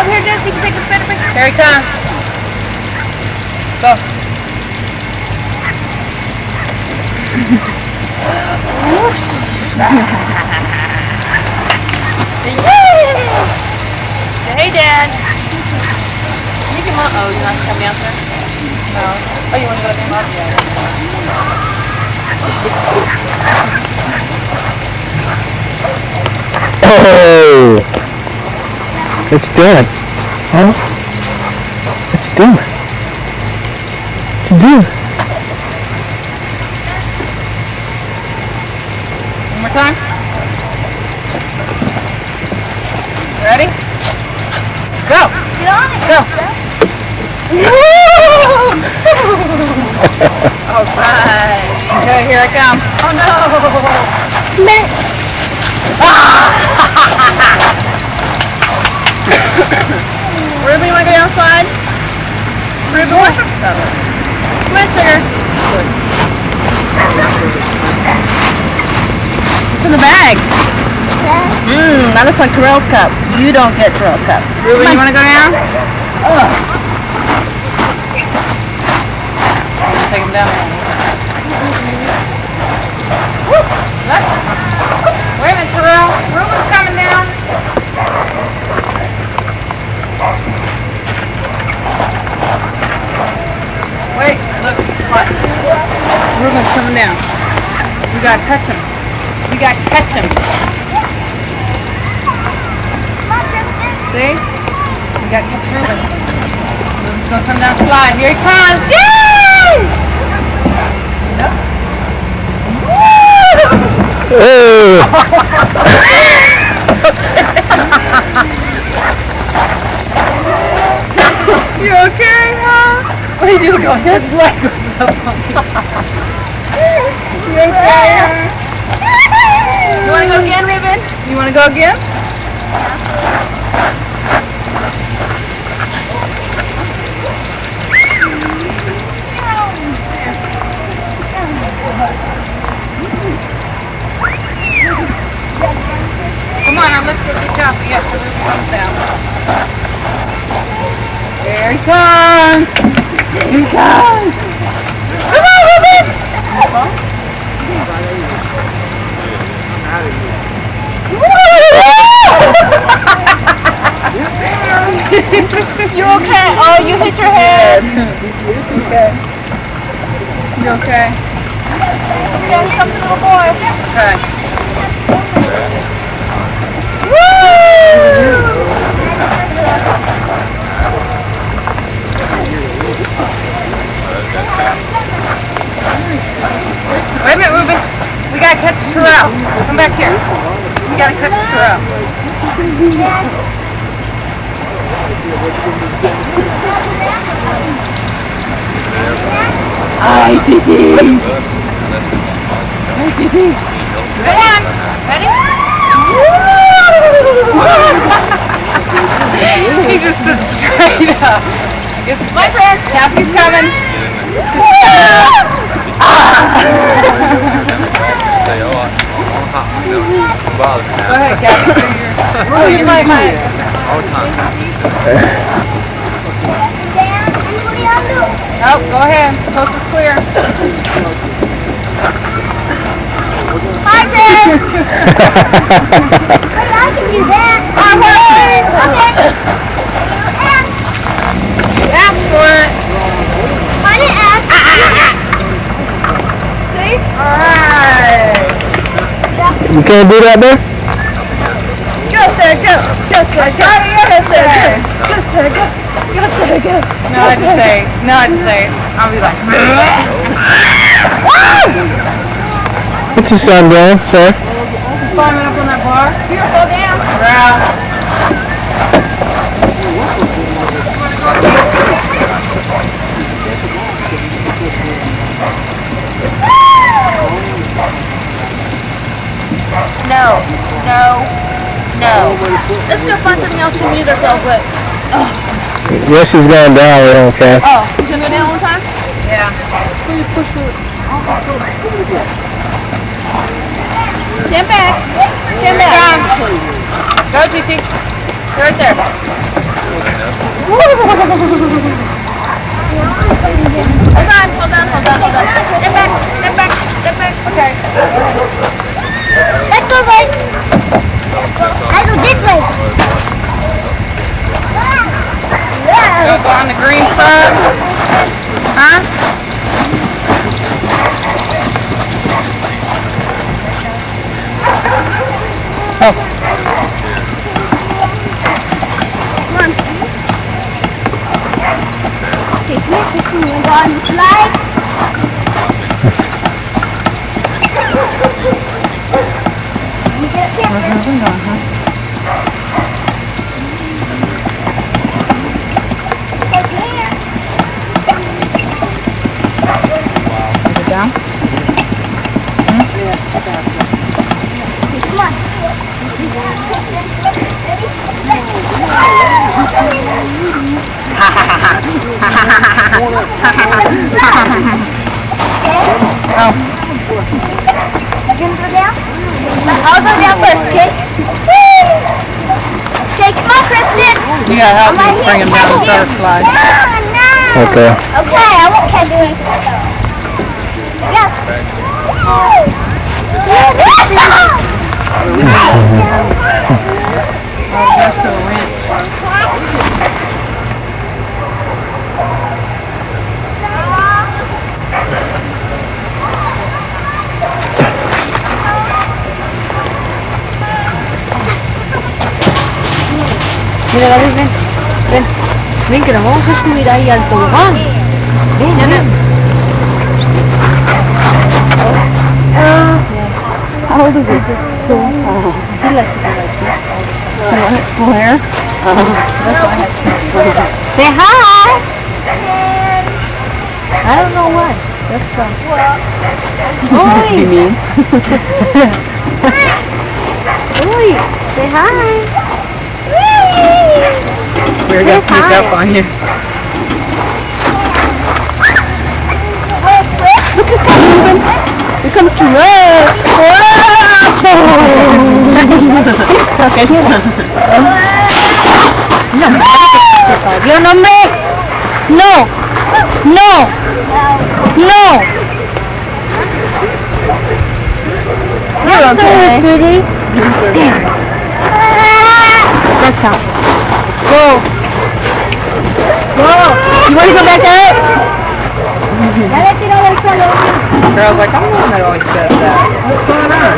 Oh, here it is. You can take a better picture. Here he comes. Go. Hey, Dad. You can oh, you're not coming out there? No. Oh, you want to go to the market? Oh! It's dead. Huh? It's dead. It's dead. One more time. Ready? Go! Get on it. Go! All right. Okay, here I come. Oh no! Ruby, you want to go outside? Ruby, what? Come on, sugar. It's in the bag. That looks like Terrell's cup. You don't get Terrell's cup. Ruby, you want to go down? Take him down. What? Wait a minute, Terrell. Ruben's coming down. Wait, look. What? Ruben's coming down. You gotta catch him. You gotta catch him. See? You gotta catch Ruben. Ruben's gonna come down the slide. Here he comes. Yay! Yep. Oh! You okay, huh? What are you doing? His leg goes up on you. You okay, huh? You wanna go again, Ruben? You wanna go again? Come on, now let's get the top. Yes, so Ruben comes down. Here he comes! Here he comes! Come on, Ruben! You okay? Oh, you hit your head. Okay. You okay? Yeah, here comes the little boy. Okay. Woo! Wait a minute, Ruben. We gotta catch Terrell. Come back here. We gotta catch Terrell. Hi, Titi. Hi, Titi. Ready on. Ready? He just sits straight up. It's my friend. Cappy's coming. Go ahead, Cappy. Oh, you might. All the time. Oh, go ahead. Coast is clear. Hi, Dad. I can do that. Okay. Ask for it. I didn't ask. See? Alright. You can't do that there? Go, sir, go. Go, sir, go. Go, sir, go. Go, sir, go. No, I just say. I'll be like, What's your son doing, sir? climbing up on that bar. Here, go down. Around. No. Let's go find something else to amuse ourselves with. Yes, she's going down. We don't care. Oh, you gonna go down one time? Yeah. Please push through. Stand back. Stand back. Go, Titi. Right there. on the green side? Huh? Oh. Come on. Okay, come here, Kristen. You want to go on the slide? Let me get up here. Where's the window, huh? Over here. Is it down? Come on. Oh. You gonna go down? I'll go down first, okay? Okay, come on, Kristen. You gotta help I'm right me here. bring him down the third slide. No. Okay. Okay, I won't catch you. Yes. Oh, that's the winch. Mira, David, ven, ven, ven que nos vamos a subir ahí al tobogán. Ven, ven. How old is it? So, he likes to go like this. Where? That's why I had to say hi! I don't know why. That's Be mean. Oi, say hi. We're gonna sneak up on you. Look who's coming, Ruben. Here comes to us. Okay. ¿Dio nombre? No. No. No. You're okay. Let's go. Go. Go. You want to go back there? Dale tiro del suelo. Girl's like, I'm the one that always says that. What's going on?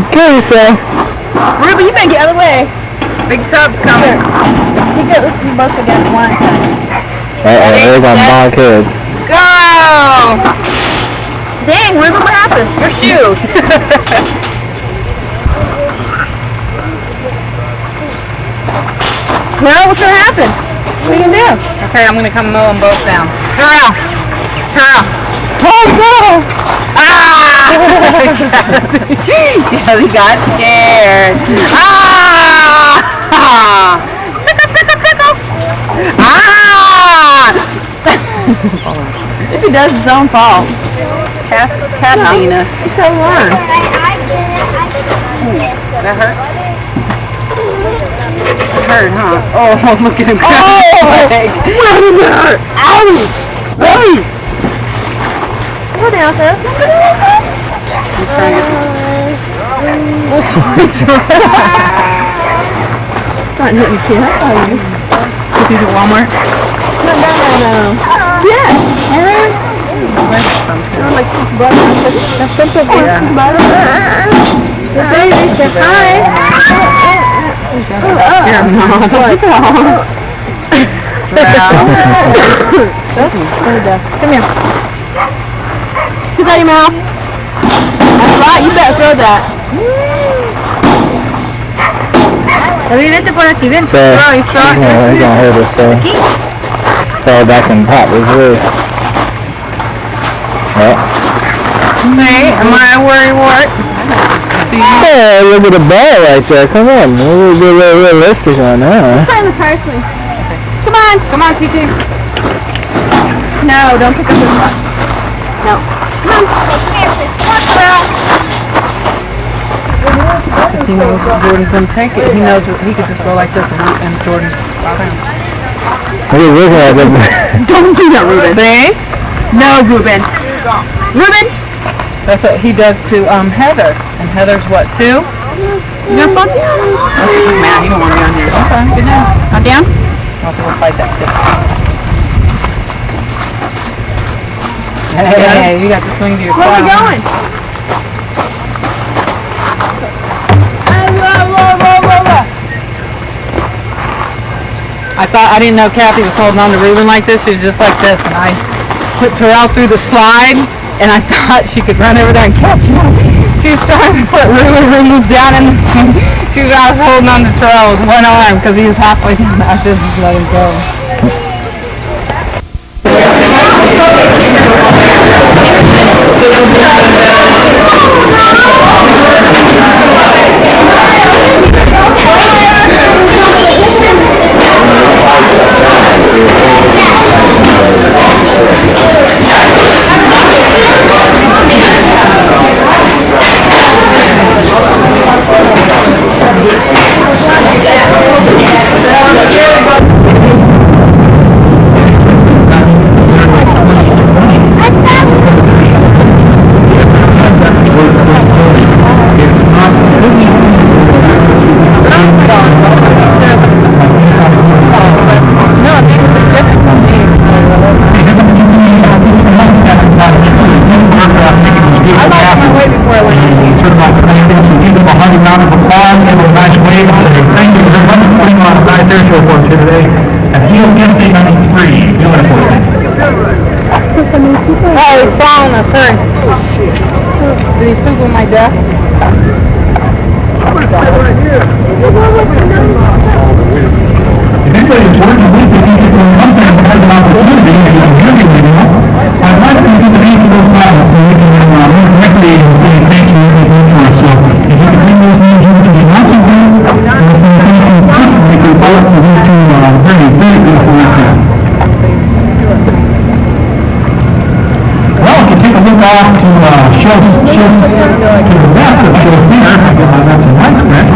Okay, so. Ruby, you better get out of the way. Big tub's coming. You get this both against one. There's our bonk heads. Go! Dang, Ruby, what happened? Your shoes. Well, what's gonna happen? What are you gonna do? Okay, I'm gonna come mow them both down. Turn around. Turn around. Oh no! Ah! Yeah, he got scared. Ah! Pickle, pickle, pickle. Ah! If he does, it's his own fault. Catalina. It's so warm. I did it. That hurt? It hurt, huh? Oh, look at him. Oh! Leg. Owie! Owie! Go down, sir. He's trying to Not hitting your chin. Oh, you. Is he at Walmart? No. Yeah. Sound like six buttons. That's something. Yeah. The baby said hi. Here, Mom. Come here. Put that in your mouth. That's right, you better throw that. David, vete por aquí, ven. So, he's gonna hurt us, so. Fall back and pop his roof. Well. Hey, am I a worrywart? Hey, look at the ball right there. Come on. We'll be a little realistic on that. Play the car swing. Come on. Come on, TT. No, don't pick up his butt. No. Come on, come on, girl. He knows Jordan's gonna take it. He knows he could just go like this and Jordan's around. What are you looking at? Don't do that, Ruben. See? No, Ruben. Ruben! That's what he does to Heather. And Heather's what, 2? You gonna fall down? Man, you don't want to be on here. Okay, good job. Not down? I'll have to fight that tip. Hey, you got to swing to your car. Where are we going? I didn't know Kathy was holding on to Ruben like this. She was just like this, and I put Terrell through the slide, and I thought she could run over there and catch him. She was trying to put Ruben down, and I was holding on to Terrell with one arm because he was halfway down. I just let him go. Today, and he'll get the 93. Beautiful. Oh, he's falling us, hurry. Did he poop on my desk? If anybody's working with me, if you're something that has an opportunity, if you're hearing me now, I'd like to give the name of those files so we can move quickly and say thank you for us. So if you can bring those names over to the announcement room, and we'll say thank you personally for both of these two very, very beautiful workers. Well, if you take a look off to show to the left of show here, I guess that's a nice print,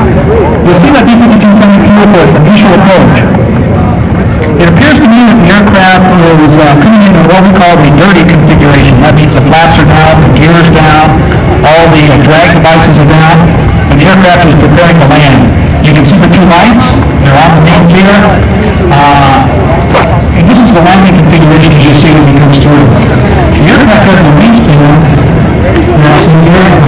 you'll see that these are the two coming here for its initial approach. It appears to me that the aircraft is coming in what we call the dirty configuration. That means the flaps are down, the gear is down, all the drag devices are down, and the aircraft is preparing to land. You can see the two lights, they're on the main gear, and this is the landing configuration as you see as it comes through. The aircraft has a wingspan, that's in here.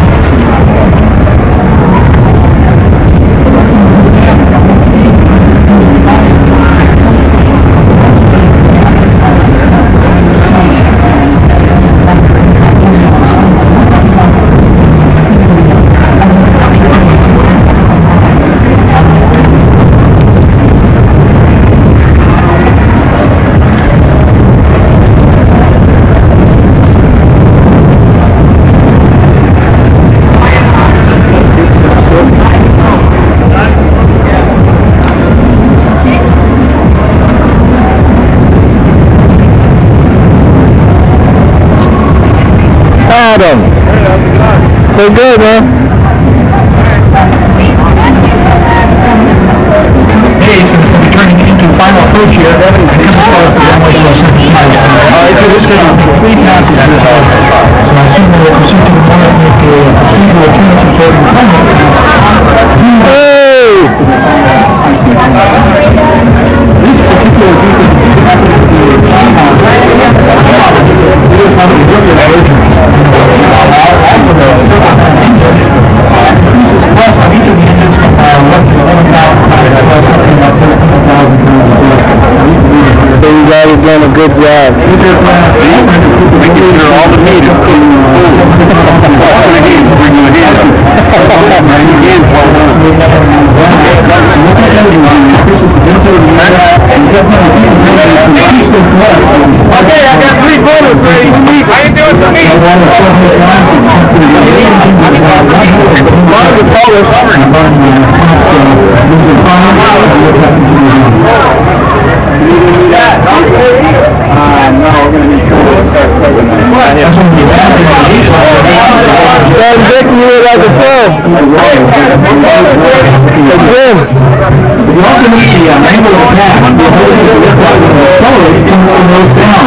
Adam. They're good, man. Hey, since we'll be turning into final approach here, and come across the runway to our second flight. This is going to be 3 passes here. So I assume we'll proceed to the point and make a procedural appearance before the final. Hey! This particular group So you guys are doing a good job. Making sure all the meat is cooked. Okay, I got 3 photos ready. How you doing for me? Vic, you look like a pro. Again. You also need the angle of attack. The ability to lift up and accelerate comes from those down.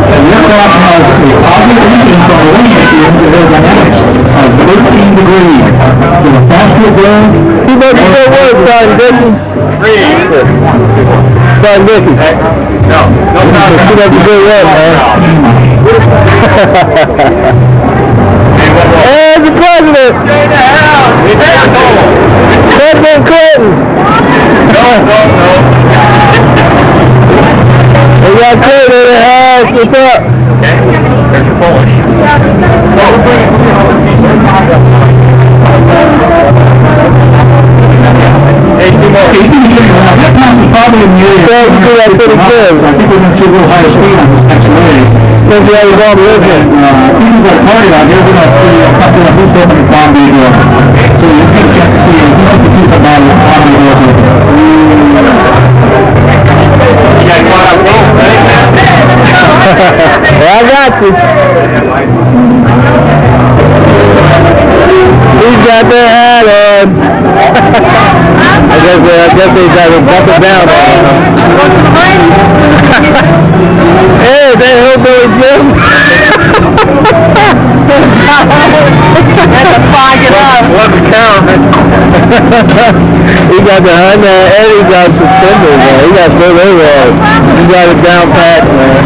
The aircraft has a positive influence on the wing here, the aerodynamics of 13 degrees. So the faster it goes, Keep up the good work, Son Dickie. Son Dickie. no Keep up the good work, man. And the president. President Clinton. No. We got Clinton in the house. What's up? Okay, there's your Polish. Hey, two more. Okay, you can see that pass is probably in the area. Yeah, you do that pretty good. I think we're going to see a little higher speed on this next wave. Since you already gone with it. People that party out here, we're going to see a couple of who's opening Palm Bay door. So you can get to see who's up to keep the bottle of Palm Bay doors open. You guys want to go, right? Yeah, I got you. He's got their hat on. I guess they got to bump it down. Hey, they hillbilly Jim. Had to fog it up. What the count? He got the Honda and he got suspenders, man. He got big overalls. He got it down pat, man.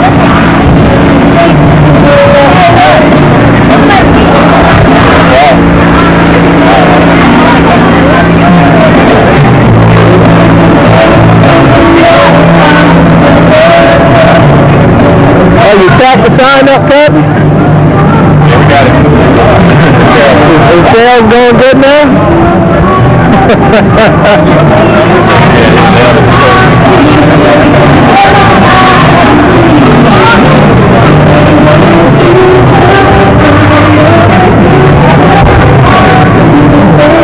Oh, you tapped the sign up, Captain? Yeah, we got it. Is sales going good now?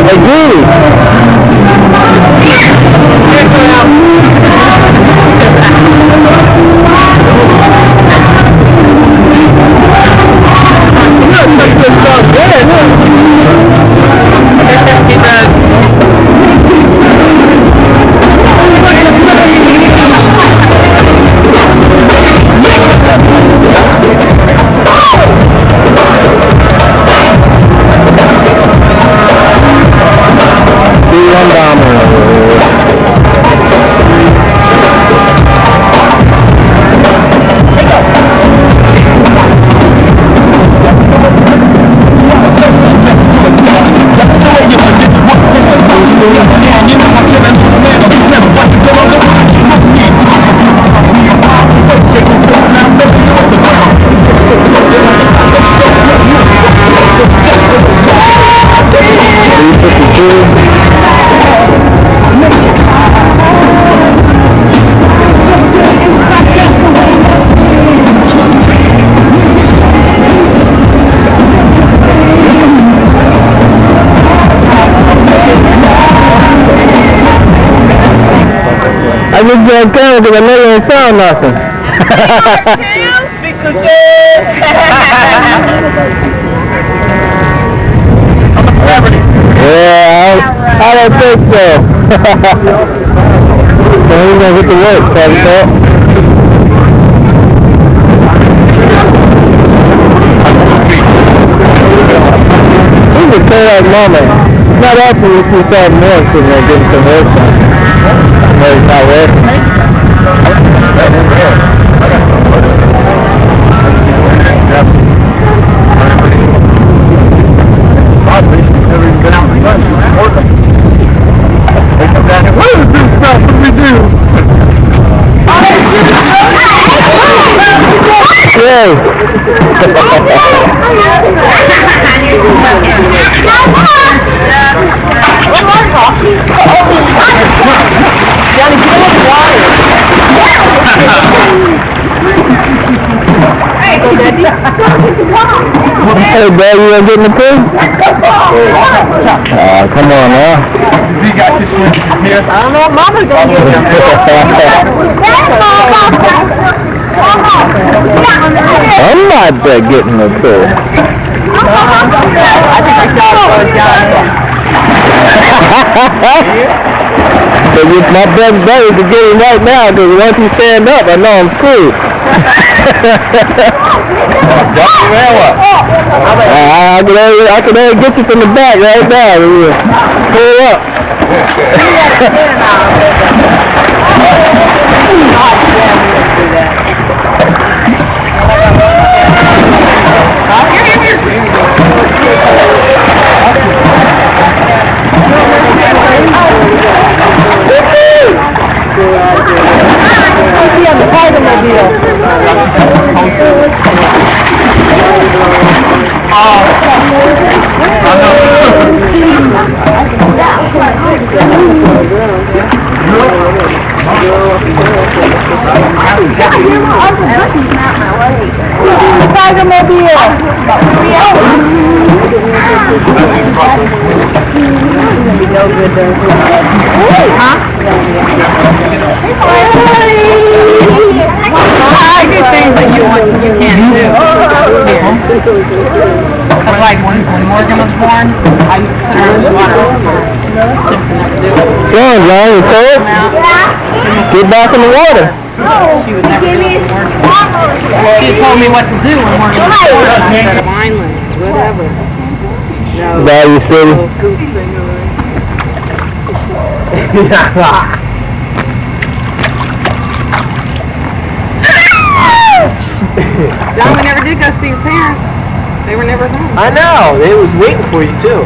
Hey, Judy. I just got down because I know you ain't sound nothing. Yeah, I don't think so. So he's gonna get to work, probably thought. He's a good mama. It's not often you see something more sitting there getting some work done. No, he's not working. Hey, Dad, you gonna get in the pool? Come on now. I don't know if Mama's gonna get it. I'm not getting in the pool. I think I saw it going down here. So my best bet is to get him right now, because once you stand up, I know I'm screwed. I could get you from the back right now. Pull up. I do things that you can't do. But like when Morgan was born, I used to put her in the water for Simpson to do it. Come on, John, you cold? Get back in the water. She would never do it for Morgan. She told me what to do when Morgan was born. I said, Vineland, whatever. Value City. John, we never did go see your parents. They were never home. I know. They was waiting for you too.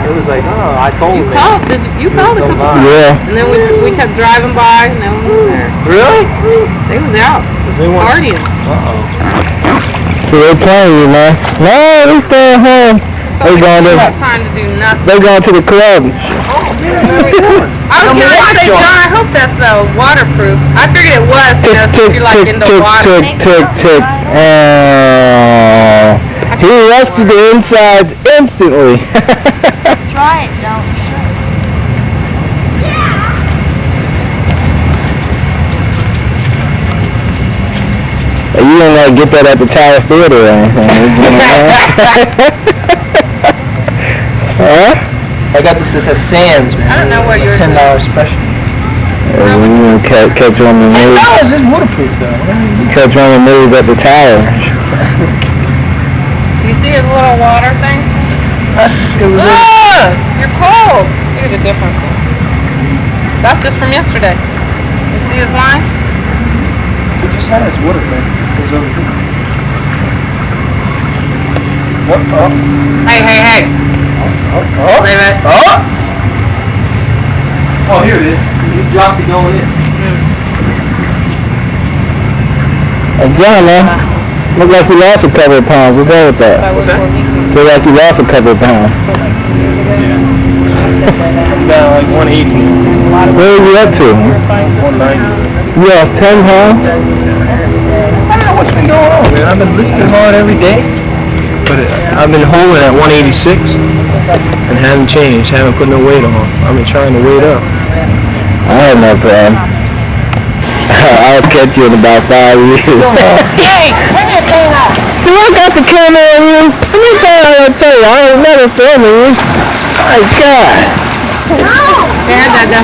It was like, oh, I told You them. called, you called a couple times. Yeah. And then we kept driving by and no one was there. Really? They was out partying. Uh-oh. So they're playing you, man. No, they stay at home. They going to. Time to do nothing. They going to the club. I was going to say, John, I hope that's waterproof. I figured it was, you know, since you're like into water. Tick. He rusted the insides instantly. Try it, don't. You don't like get that at the Tower Theater or anything. Huh? I got this at Sam's, man. I don't know what yours is. $10 special. You catch one of the news. No, it's just waterproof though. Catch one of the news at the tower. You see his little water thing? You're cold. Here's a different one. That's just from yesterday. You see his line? He just had his water thing. It was over here. What? Oh. Hey. Oh. Wait a minute. Oh. Oh, here it is. You dropped it going in. Hey, John, man. Look like you lost a couple of pounds. What's up with that? What's that? Look like you lost a couple of pounds. Down like 180. Where are you up to? 190. You lost 10 pounds? I don't know what's been going on, man. I've been lifting hard every day, but I've been holding at 186 and haven't changed. Haven't put no weight on. I've been trying to weight up. I have no problem. I'll catch you in about 5 years. Hey, turn your thing off. Do I got the camera on you? How many times I tell you? I ain't never filming you. My God. Yeah, Dada.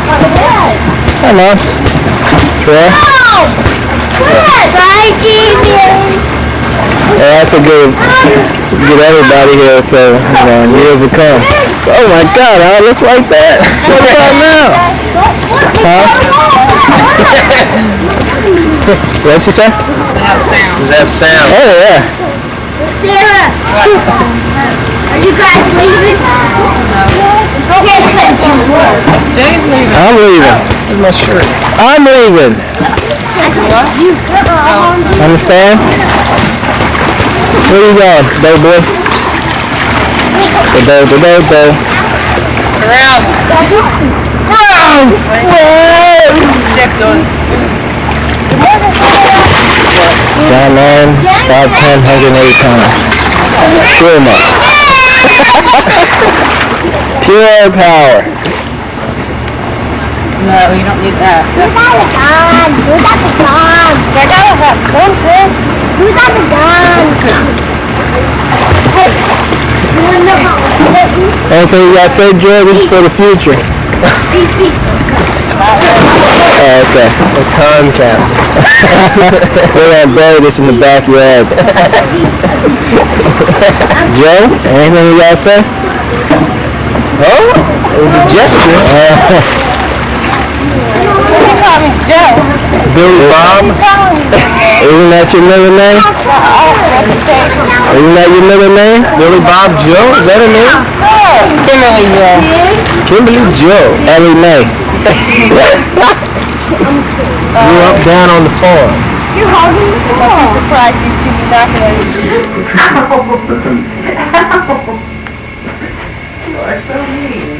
Come on. Troy? Yeah, that's a good, get everybody here, so, years to come. Oh my God, I look like that. What about now? Huh? What'd you say? Does that have sound? Oh yeah. Sarah, are you guys leaving? Jay's leaving. I'm leaving. Where's my shirt? I'm leaving. Understand? Where you going, baby boy? Go. Around. John Lane, 5'10", 180 pounds. Pure muscle. Pure power. No, you don't need that. Who got the gun? I gotta have something. Who got the gun? Hey, you wanna know how Anything you got to say, George? This is for the future. Oh, okay. A time capsule. We're gonna bury this in the backyard. Joe, anything you gotta say? Oh, it was a gesture. They call me Joe. Billy Bob? Isn't that your middle name? Isn't that your middle name? Billy Bob Joe? Is that her name? Kimberly Joe. Kimberly Joe. Ellie Mae. Grew up down on the farm. You're holding the phone. I'm surprised you see me knocking at you. You are so mean.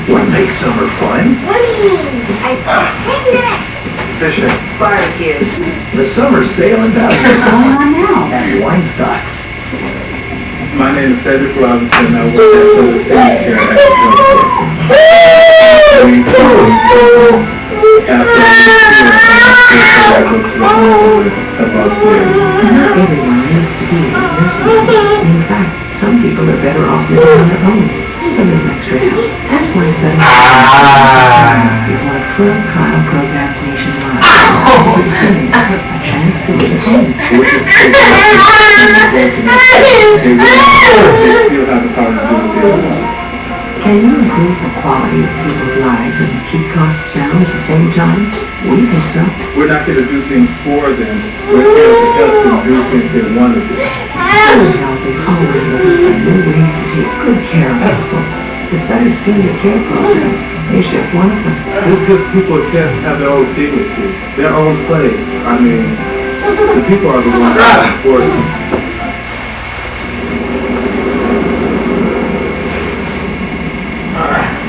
What makes summer fun? Fishing. Barbecue. The summer sailing down here. What's going on now? And wine stocks. My name is Cedric Robinson. I work at the State Care at the Not everyone needs to be a nursing home. In fact, some people are better off living on their own. A little extra help. That's why Southern is one of 12 trial programs nationwide. A chance to live at home. Can you improve the quality of people's lives and keep costs down at the same time? We think so. We're not here to do things for them. We're here to help them do things they want to do. Southern Health is always looking for new ways to take good care of people. The Southern Senior Care Program is just one of them. Just because people can't have their own dignity, their own place. I mean, the people are the ones that are important.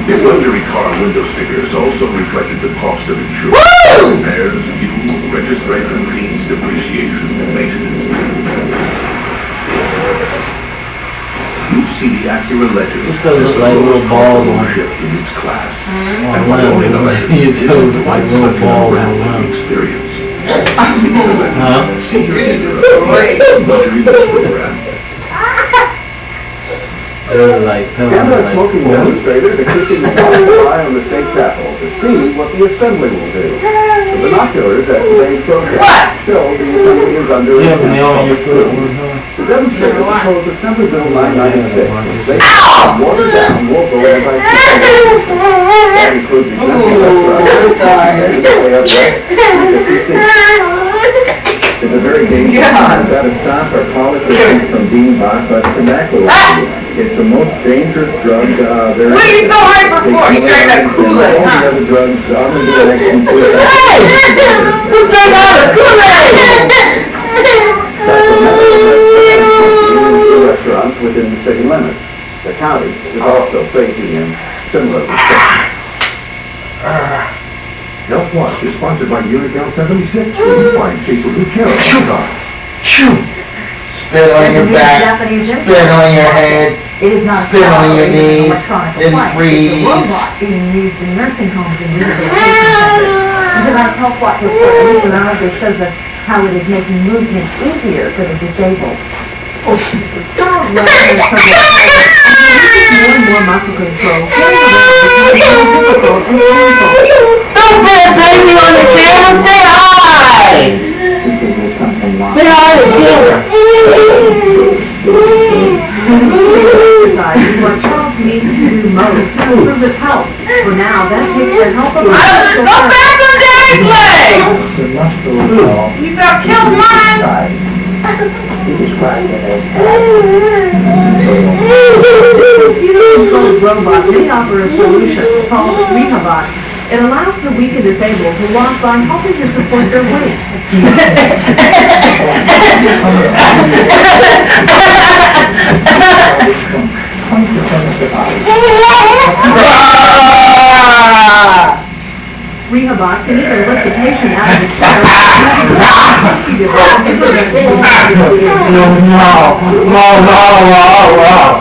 The luxury car window stickers also reflected the cost of insurance, repairs, fuel, registration fees, depreciation, and maintenance. You see the Acura Legend This does look like a little ball one. ownership in its class. I And what know, only it others does look like a little ball such an one. experience. Huh? Senior luxury program. They're like, Gather a smoking demonstrator to keep the eye on the state chapel to see what the assembly will do. The binoculars at today's program show the assembly is under you have nail on your foot. The demonstrators oppose Assembly Bill 996. They watered down local anti-security. That includes exempting restaurants and the way up west, 56. It's a very dangerous time. We've got to stop our politicians from being bought by the tobacco industry. It's the most dangerous drug there is. What are you so hyper for? You drank that Kool-Aid, All huh? the other drugs other than the next Who drank all the Kool-Aid? restaurants within the city limits. The county is also facing in similar restrictions. Health Watch is sponsored by Unical 76, where you find people who care about God. Spit on your back, spit on your head, It is not spit on your knees, electronic then appliance. freeze. It's a robot being used in nursing homes and rehabilitation centers. And tonight's Health Watch report that shows us how it is making movement easier for the disabled. More and more muscle control. Difficult and painful. Don't put a baby on the camera. Say hi. Say hi to Taylor. Exercise is what Charles needs to do most to improve his health. For now, that takes the help of Go back on Daddy's leg. You better kill mine. Computer-controlled robot may offer a solution called Rehabot. It allows the weak and disabled to walk by helping to support their weight. Rehabot can even lift the patient out of the chair.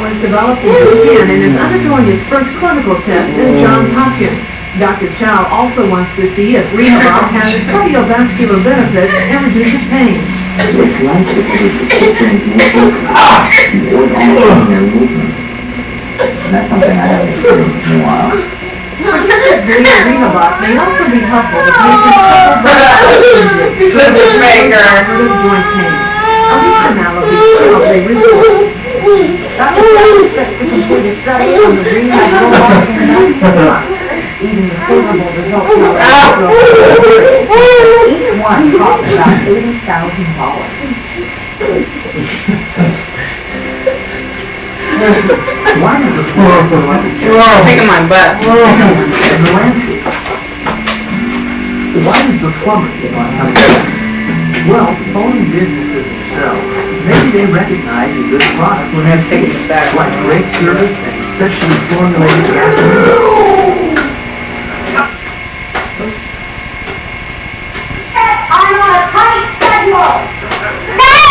Was developed in Japan and is undergoing its first clinical test at Johns Hopkins. Dr. Chow also wants to see if Rehabot has cardiovascular benefits and reduces pain. It's like to keep the things moving, avoid altering their movement. And that's something I haven't experienced in a while. The arena box may also be helpful to patients such as joint pain. A recent analysis of the results. Dr. Brown expects to complete a study on the ring and low back pain even the favorable results each one costs about $80,000. Why is the floor so like a Taking my butt. in the landscape? Why is the plumber get on top of that? Well, owning businesses themselves, maybe they recognize a good product when they're taking it back, like great service and specially formulated gasoline. I'm on a tight schedule.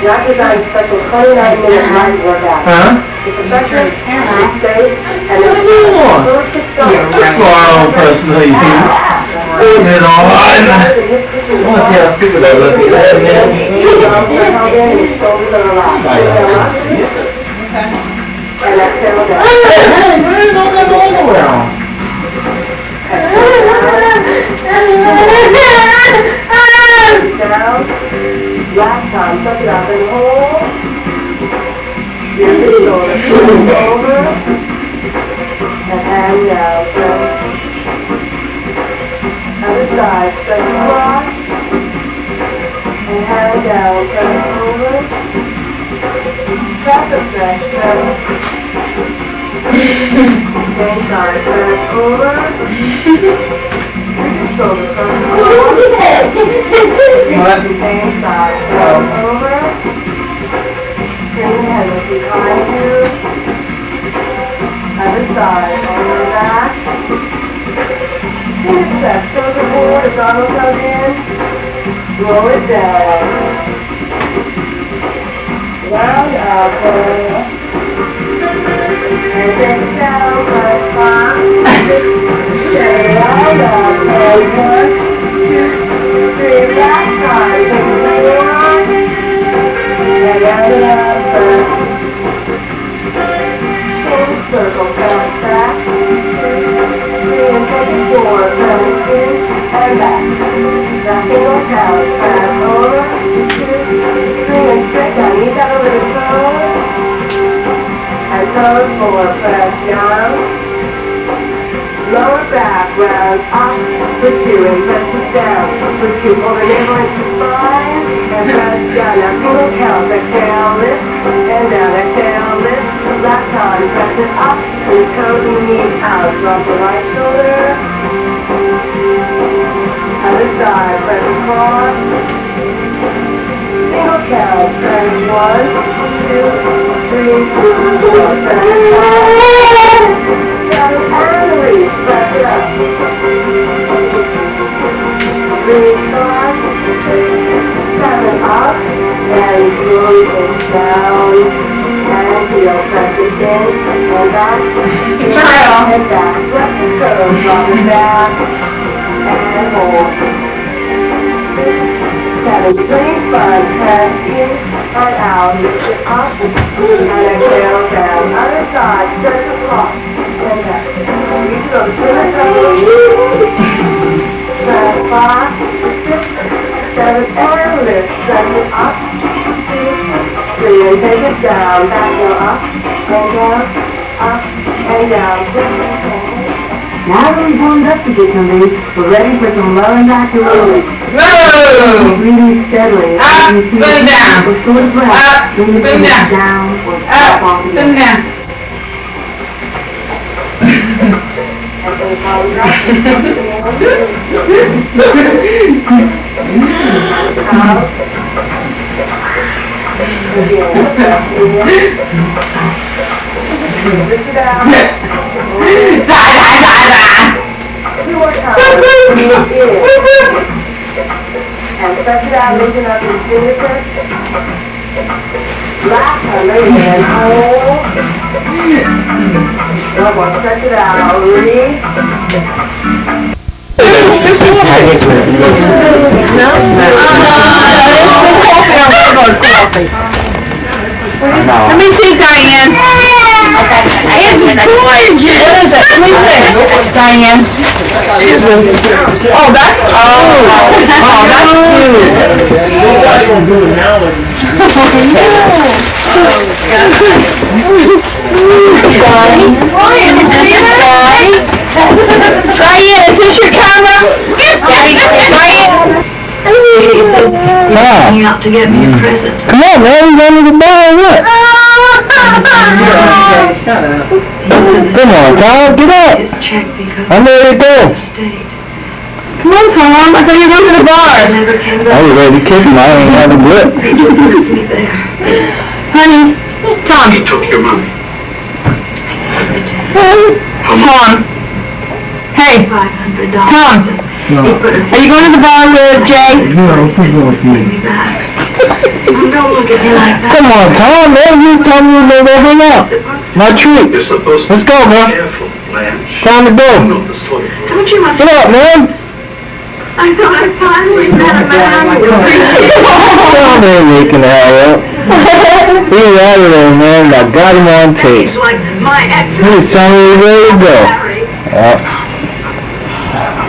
Dr. Dine's special 29-minute mind workout. Huh? It's effective, it's safe, and it's first to start. Small personal use. Turn it on. I want to see how stupid I look. His arms are held in, his shoulders are relaxed. Inhale up. And exhale down. Hey, man, don't got no underwear on. Down. Last time, suck it up and hold. Your big shoulder, pull over. And hang down. Other side, stretch across. And hang down, turn over. Back a stretch, same side, turn over. Shoulder first across. Same side, turn over. Bring the head look behind you. Other side, on your back. Take a step, shoulder forward, abdominal come in. Roll it down. Round out, pull. And take it down, press 5. Stay round out, pull 1, 2, 3, back side, take it down. And round it out, press. Full circle, count back. 2, 3, and take it forward, press 2, and back. Now single count, press over. 2, 3, and straight down. Knees out over the toes. And toes forward, press down. Lower back, round up for 2, and press it down for 2. Pull the navel into spine, and press down. Now single count, exhale, lift, and down, exhale, lift. Last time, press it up, and toes and knees out. Drop the right shoulder. Other side, press across. Single count, press 1, 2, 3, 4, press 5. And release, press it up. Release 5, 6, 7 up, and move it down, and heel, press it in, and back, and back. Flex the toes, drop it back, and hold. 7, 3, 5, press in, and out, lift it up, and exhale down. Other side, stretch across. And back. You go to the side. Press 5, 6, 7, and lift. Stretch it up. 2, 3, and take it down. Back go up, and down. Now that we've warmed up to get something, we're ready for some lowering back to release. Whoa! Breathing steadily. Up, spin down. Or short breath. Up, Bring the spin pelvis down. down or stop off Up, again. spin down. Lift it out. more time. And stretch it out, loosen up your fingertips. Last time, lady man. Hold. Come on, stretch it out. Release. Let me see, Diane. It's gorgeous. What is it? Let me see. Diane. Excuse me. Oh, that's cute. Diane, is this your camera? Diane. Come Out to get me a present. on, man. You going to the bar or what? Come on, Tom. Get up. Check because I'm ready to go. state. Come on, Tom. I thought you were going to the bar. Never came I was ready to kick him. I ain't had a blip. me there. Honey. Tom. He took your money. Tom. Hey. $500. Tom. Are you going to the bar with Jay? Bring me back. Don't look at me like that. Come on, Tom, man. You told me you were going to hang out. My treat. You're supposed Let's go, man. careful, Blanche. Time to go. I'm not the sort of Don't you must... Get up, man. I thought I finally met a man who would bring me Tom ain't making that up. He's out of there, man. I got him on tape. like my ex. He's telling me he's ready to go.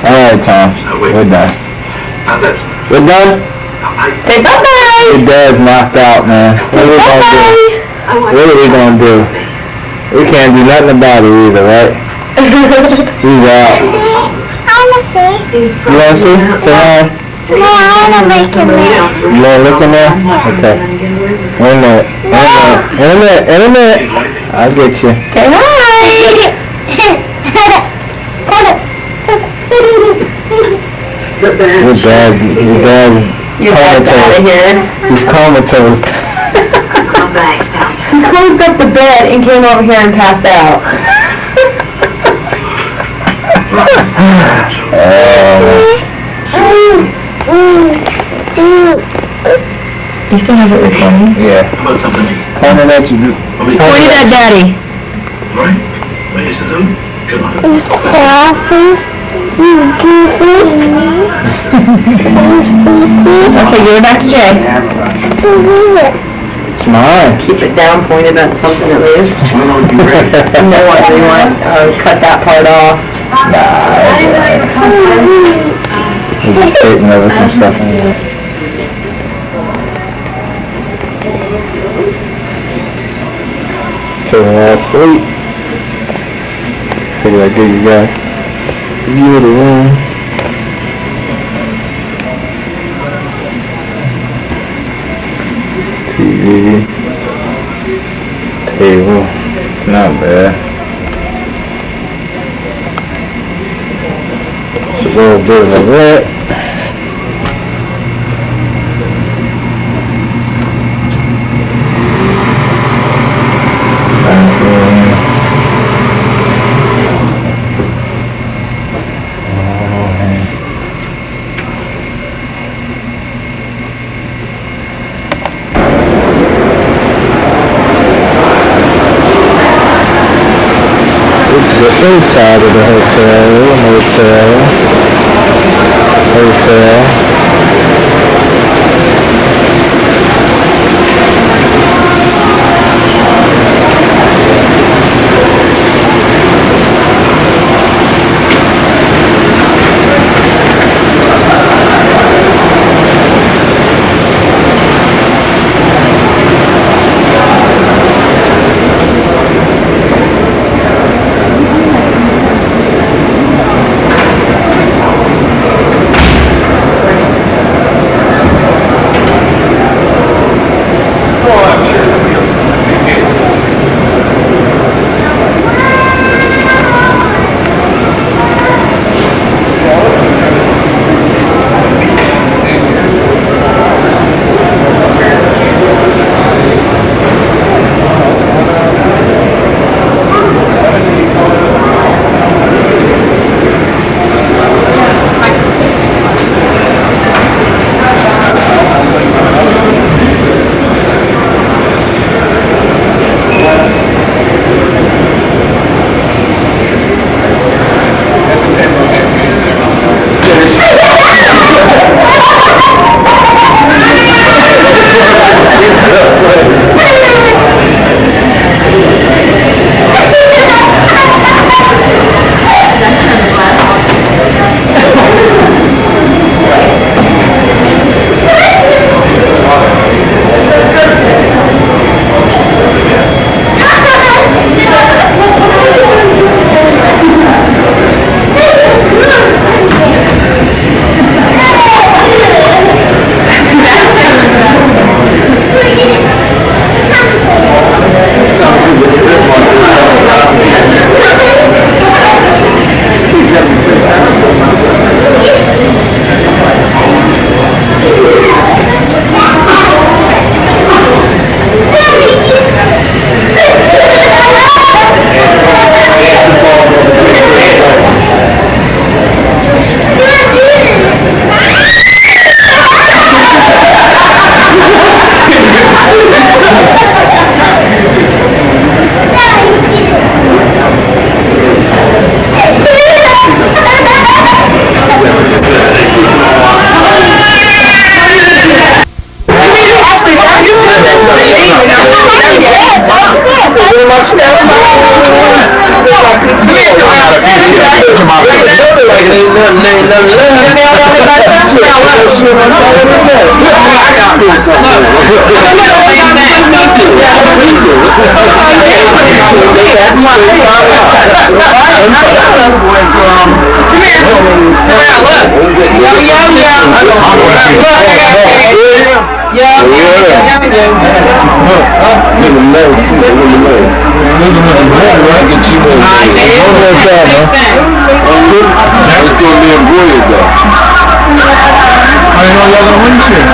Alright, Tom. We're done. Now that's... We're done? Say bye-bye. Your dad's knocked out, man. What are we gonna do? What are we gonna do? We can't do nothing about it either, right? He's out. He's You wanna see? Say hi. No, I want to make him mad. You wanna look in there? Okay. Wait a minute. In a minute. I'll get you. Say hi. Your dad's Your dad's out of here. He's comatose. He closed up the bed and came over here and passed out. You still have it recording? Yeah. How about something? Point it at you. Point it at Daddy. Right? What is it, dude? Come on. Okay, give it back to Jay. It's mine. Keep it down, pointed at something at least. No, what do you want? Cut that part off. We're just taking over some stuff in here. Till we all sleep. Figured I'd give you guys a view of the room. TV. Table. It's not bad. It's a little bit of a wreck. Inside of the hotel. It's gonna be embroidered though. I didn't know y'all gonna win this year.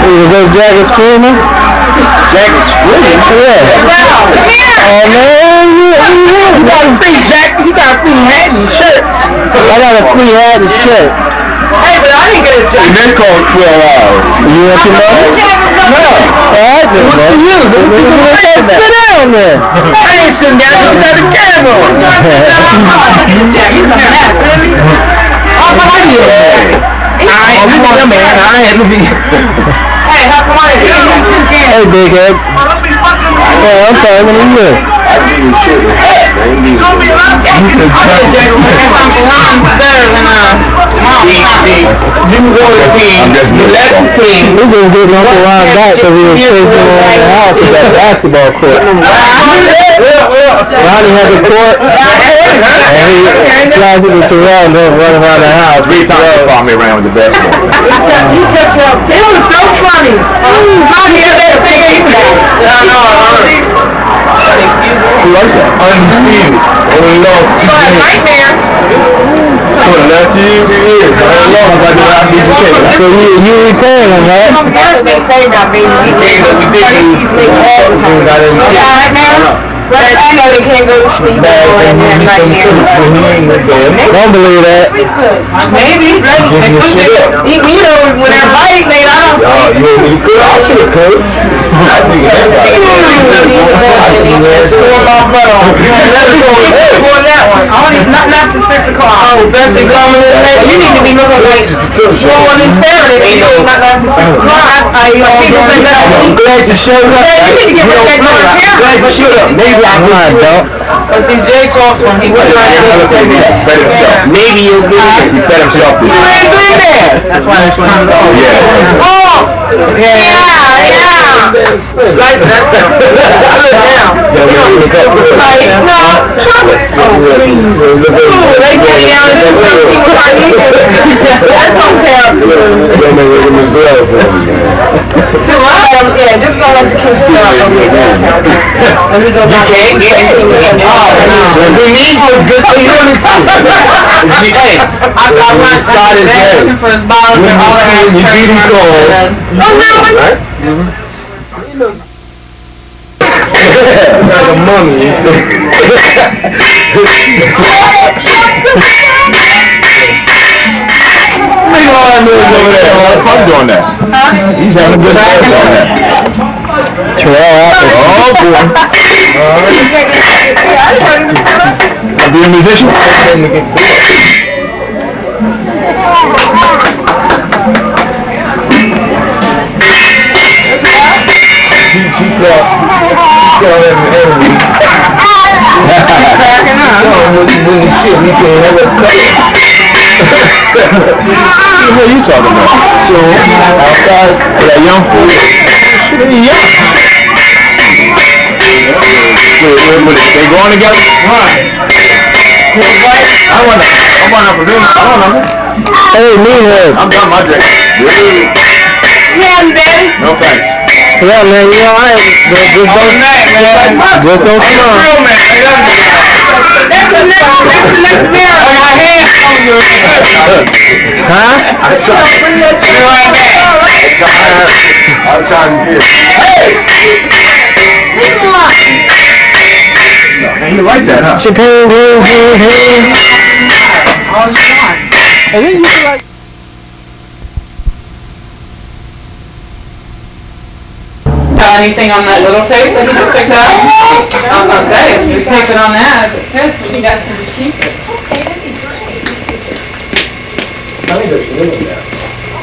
Is those jackets free, man? Jacket's free. Yeah. Oh man, you got a free jacket. You got a free hat and shirt. I got a free hat and shirt. Hey, but I didn't get a jacket. They call it 12 hours. You want your money? No. Alright, then, man. Sit down there. I ain't sitting down. You got the camera on. Hey, how come I didn't? Hey, big head. Yeah, I'm talking to you. I give you shit with that, man. We been getting Uncle Ron back because he was chasing around the house with that basketball court. Ronnie had the court, and he flies it with Terrell and then run around the house. 3 times you followed me around with the basketball. It was so funny. Ronnie had that big Who likes that? Undisputed. Only lost 2 games. nightmare. For the last 2 years, I lost like the last year. So you repaying him, right? They say that, baby. But you know they can't go to sleep and have nightmares. Don't believe that. Maybe. You know, when they're fighting, they don't sleep. I'll be a coach. I think Not after 6 o'clock. Oh, best thing coming in there. You need to be looking like swollen and Saturday. You know, not after 6 o'clock. People say that. I'm glad you showed up. You need to get back that dark hair. Glad you showed up. Maybe I'm not, dog. But see, Jay talks when he was trying to say that. bet himself. Maybe you'll do it. He bet himself this You ain't been there. That's why this one is over. Yeah. Oh! Yeah. Like that's down. Like, no, stop it. Oh, please. They get down and do something with our knees. That's no character. Yeah, just go let the kids go out and get downtown. And we go back. You can't get anything. We need you good for you. Hey, I went started looking for his bottles and all that. You beat him cold. Right? Like a mummy. Fun doing that. He's having a good time doing that. Oh boy. I'll be a musician. She tell him every cracking up. When the shit, we can't have a cut. What are you talking about? So, outside, for that young fool. Yeah. They going together? Right. I want to produce. I don't know. Hey, meathead. I'm done my drink. You haven't been? No thanks. Yeah, man, you know, just don't come on. That's the next mirror on my head. Huh? I was trying to get. Hey! Man, you like that, huh? Champagne, hey. All you want. And then you feel like... Anything on that little tape that you just picked up? I was gonna say, if you tape it on that, you guys can just keep it.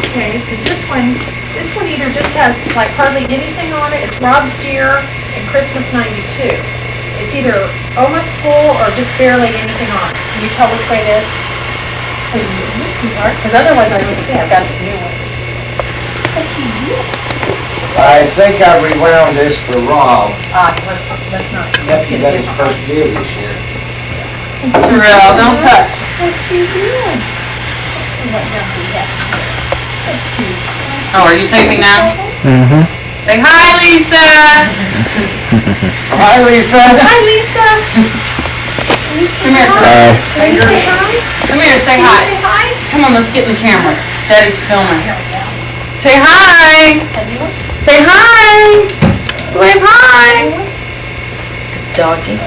Okay, because this one either just has like hardly anything on it. It's Rob's Deer and Christmas '92. It's either almost full or just barely anything on it. Can you tell which way it is? Because otherwise I would say I got the new one. I think I rewound this for Rob. Let's not. Nephew got his first deal this year. Terrell, don't touch. Oh, are you taping now? Mm-hmm. Say hi, Lisa. Hi, Lisa. Hi, Lisa. Can you say hi? Can you say hi? Come here, say Can you hi. say hi? Come on, let's get in the camera. Daddy's filming. Say hi. Say hi. Wave hi. Doggy.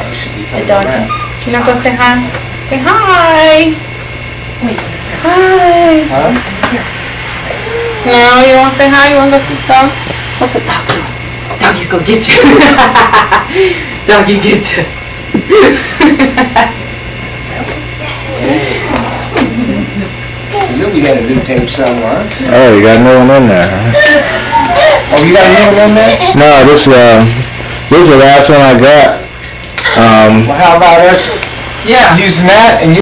The doggy. You not gonna say hi? Say hi. Hi. Huh? No, you won't say hi? You want to go sit down? What's a dog doing? Doggy's gonna get you. Doggy get you. I knew we had a new tape somewhere. Oh, you got a new one in there, huh? Oh, you got a new one in there? No, this is the last one I got. Well, how about us Yeah. using that and you